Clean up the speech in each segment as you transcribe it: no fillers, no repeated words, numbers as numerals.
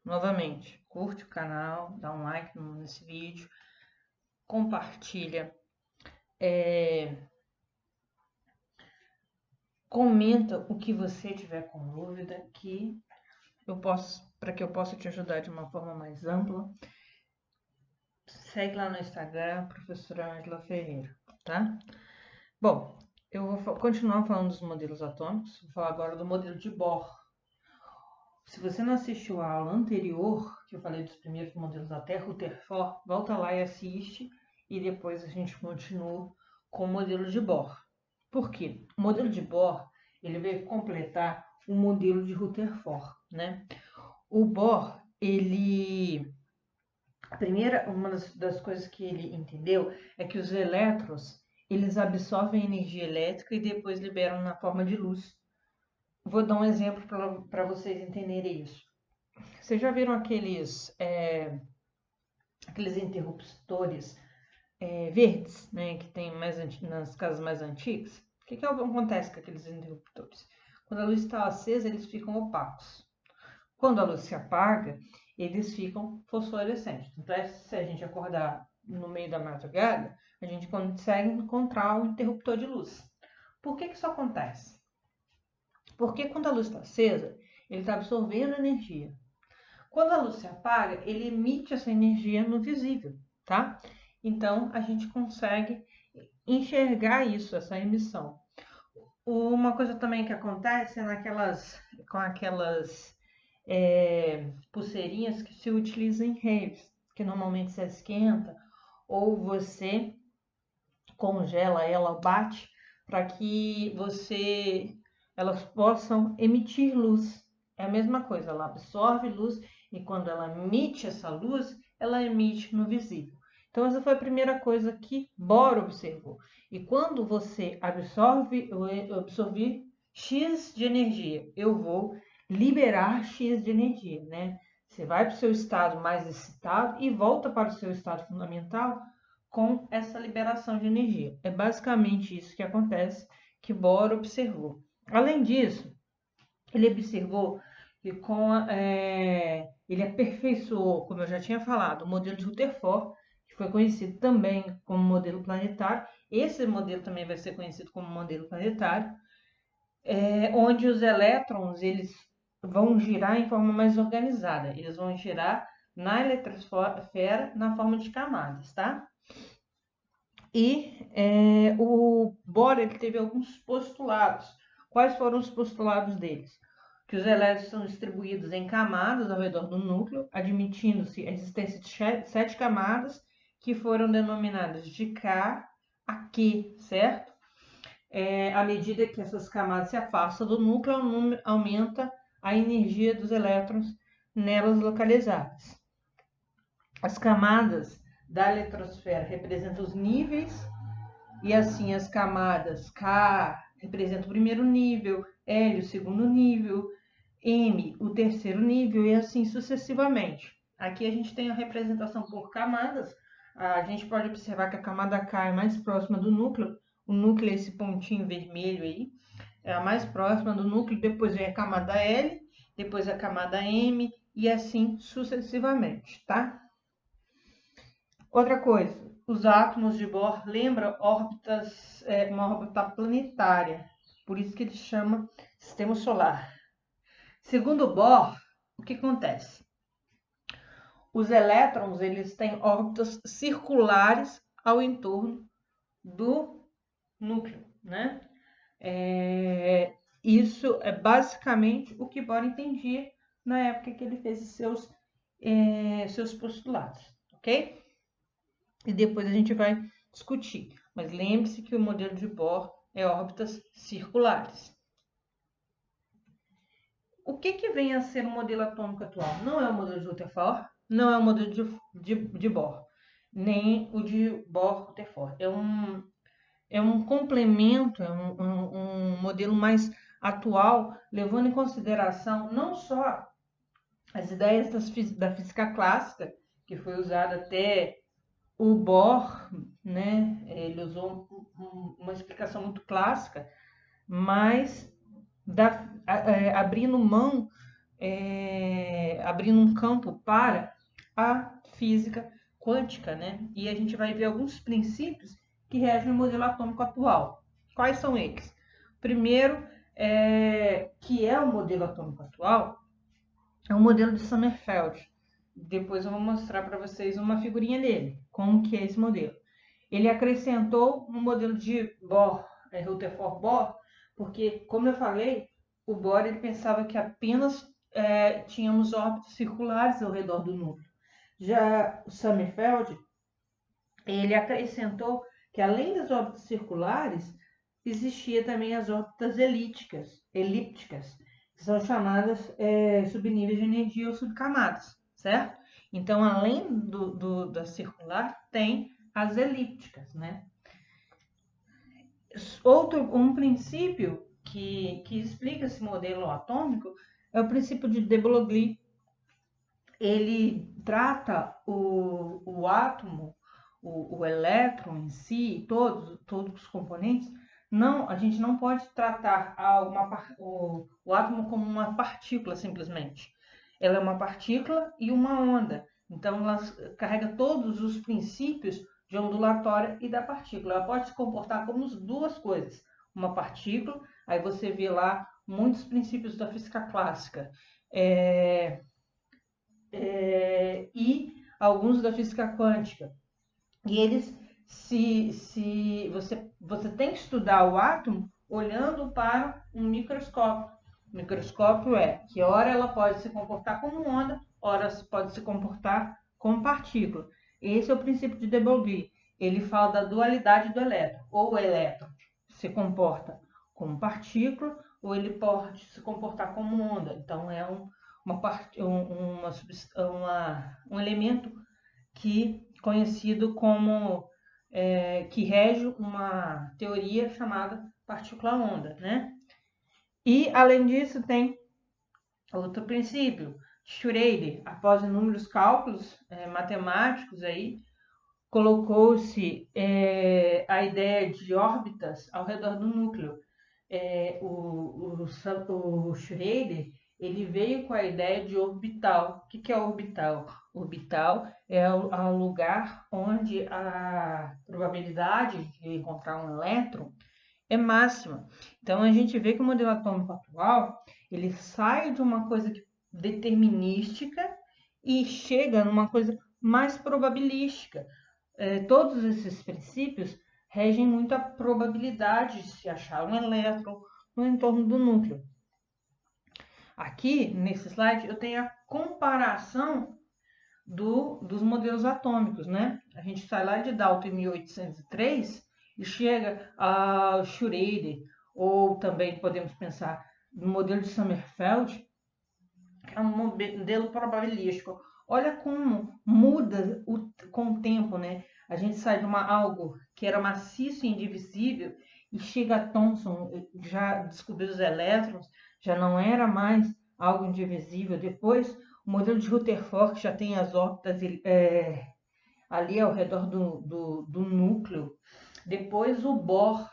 novamente, curte o canal, dá um like nesse vídeo, compartilha, comenta o que você tiver com dúvida, para que eu possa te ajudar de uma forma mais ampla. Segue lá no Instagram, professora Angela Ferreira, tá? Bom, eu vou continuar falando dos modelos atômicos, vou falar agora do modelo de Bohr. Se você não assistiu a aula anterior, que eu falei dos primeiros modelos da Terra, Rutherford, volta lá e assiste, e depois a gente continua com o modelo de Bohr. Por quê? O modelo de Bohr, ele veio completar o modelo de Rutherford, né? O Bohr, uma das coisas que ele entendeu é que os elétrons, eles absorvem energia elétrica e depois liberam na forma de luz. Vou dar um exemplo para vocês entenderem isso. Vocês já viram aqueles interruptores verdes, né, que tem nas casas mais antigas? O que acontece com aqueles interruptores? Quando a luz está acesa, eles ficam opacos. Quando a luz se apaga, eles ficam fosforescentes. Então, se a gente acordar no meio da madrugada, a gente consegue encontrar um interruptor de luz. Por que isso acontece? Porque quando a luz está acesa, ele está absorvendo energia. Quando a luz se apaga, ele emite essa energia no visível, tá? Então, a gente consegue enxergar isso, essa emissão. Uma coisa também que acontece é com aquelas pulseirinhas que se utilizam em raves, que normalmente se esquenta ou você congela ela, bate, para que elas possam emitir luz. É a mesma coisa, ela absorve luz e quando ela emite essa luz, ela emite no visível. Então, essa foi a primeira coisa que Bohr observou. E quando você absorver X de energia, eu vou liberar X de energia, né? Você vai para o seu estado mais excitado e volta para o seu estado fundamental com essa liberação de energia. É basicamente isso que acontece, que Bohr observou. Além disso, ele observou que ele aperfeiçoou, como eu já tinha falado, o modelo de Rutherford, que foi conhecido também como modelo planetário. Esse modelo também vai ser conhecido como modelo planetário, onde os elétrons eles vão girar em forma mais organizada. Eles vão girar na eletrosfera na forma de camadas, tá? E o Bohr ele teve alguns postulados. Quais foram os postulados deles? Que os elétrons são distribuídos em camadas ao redor do núcleo, admitindo-se a existência de 7 camadas, que foram denominadas de K a Q, certo? À medida que essas camadas se afastam do núcleo, aumenta a energia dos elétrons nelas localizadas. As camadas da eletrosfera representam os níveis, e assim as camadas K representam o primeiro nível, L o segundo nível, M o terceiro nível e assim sucessivamente. Aqui a gente tem a representação por camadas. A gente pode observar que a camada K é mais próxima do núcleo. O núcleo é esse pontinho vermelho aí, é a mais próxima do núcleo. Depois vem a camada L, depois a camada M e assim sucessivamente, tá? Outra coisa, os átomos de Bohr lembram uma órbita planetária, por isso que ele chama sistema solar. Segundo Bohr, o que acontece? Os elétrons eles têm órbitas circulares ao entorno do núcleo, né? Isso é basicamente o que Bohr entendia na época que ele fez seus postulados, ok? E depois a gente vai discutir. Mas lembre-se que o modelo de Bohr é órbitas circulares. O que vem a ser o modelo atômico atual? Não é o modelo de Rutherford, não é o modelo de Bohr, nem o de Bohr-Rutherford. É um complemento, um modelo mais atual, levando em consideração não só as ideias da física clássica, que foi usada até o Bohr, né, ele usou uma explicação muito clássica, mas abrindo mão, abrindo um campo para a física quântica, né? E a gente vai ver alguns princípios que regem o modelo atômico atual. Quais são eles? Primeiro, que é o modelo atômico atual, é o modelo de Sommerfeld. Depois eu vou mostrar para vocês uma figurinha dele, como que é esse modelo. Ele acrescentou um modelo de Bohr, Rutherford Bohr, porque, como eu falei, o Bohr ele pensava que apenas tínhamos órbitas circulares ao redor do núcleo. Já o Sommerfeld, ele acrescentou que além das órbitas circulares, existia também as órbitas elípticas, que são chamadas subníveis de energia ou subcamadas, certo? Então, além da circular, tem as elípticas, né? Um princípio que explica esse modelo atômico é o princípio de de Broglie. Ele trata o átomo, o elétron em si, todos os componentes. Não, a gente não pode tratar o átomo como uma partícula simplesmente. Ela é uma partícula e uma onda. Então, ela carrega todos os princípios de ondulatória e da partícula. Ela pode se comportar como duas coisas. Uma partícula, aí você vê lá muitos princípios da física clássica. E alguns da física quântica. E eles, se você tem que estudar o átomo olhando para um microscópio. O microscópio que ora ela pode se comportar como onda, ora pode se comportar como partícula. Esse é o princípio de de Broglie. Ele fala da dualidade do elétron. Ou o elétron se comporta como partícula, ou ele pode se comportar como onda. Então, é um elemento conhecido como que rege uma teoria chamada partícula-onda, né? E além disso tem outro princípio, Schrödinger, após inúmeros cálculos matemáticos aí, colocou-se a ideia de órbitas ao redor do núcleo. O Schrödinger ele veio com a ideia de orbital. O que é orbital? Orbital é o lugar onde a probabilidade de encontrar um elétron é máxima. Então a gente vê que o modelo atômico atual ele sai de uma coisa determinística e chega numa coisa mais probabilística. Todos esses princípios regem muito a probabilidade de se achar um elétron no entorno do núcleo. Aqui, nesse slide, eu tenho a comparação dos modelos atômicos, né? A gente sai lá de Dalton em 1803 e chega a Schrödinger, ou também podemos pensar no modelo de Sommerfeld, que é um modelo probabilístico. Olha como muda com o tempo, né? A gente sai de algo que era maciço e indivisível e chega a Thomson, já descobriu os elétrons, já não era mais algo indivisível. Depois, o modelo de Rutherford já tem as órbitas ali ao redor do núcleo. Depois, o Bohr,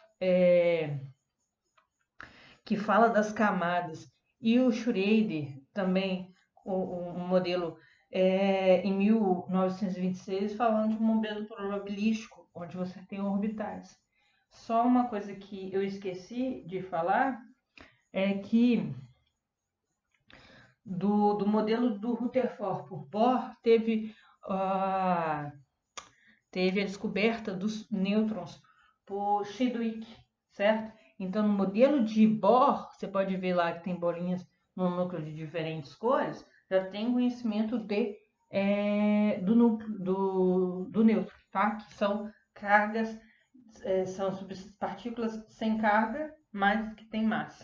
que fala das camadas. E o Schrödinger também, um modelo em 1926, falando de um modelo probabilístico, onde você tem orbitais. Só uma coisa que eu esqueci de falar é que do modelo do Rutherford por Bohr teve a descoberta dos nêutrons por Chadwick, certo? Então, no modelo de Bohr, você pode ver lá que tem bolinhas no núcleo de diferentes cores, já tem conhecimento do núcleo do nêutron, tá? Que são cargas, são partículas sem carga, mas que têm massa.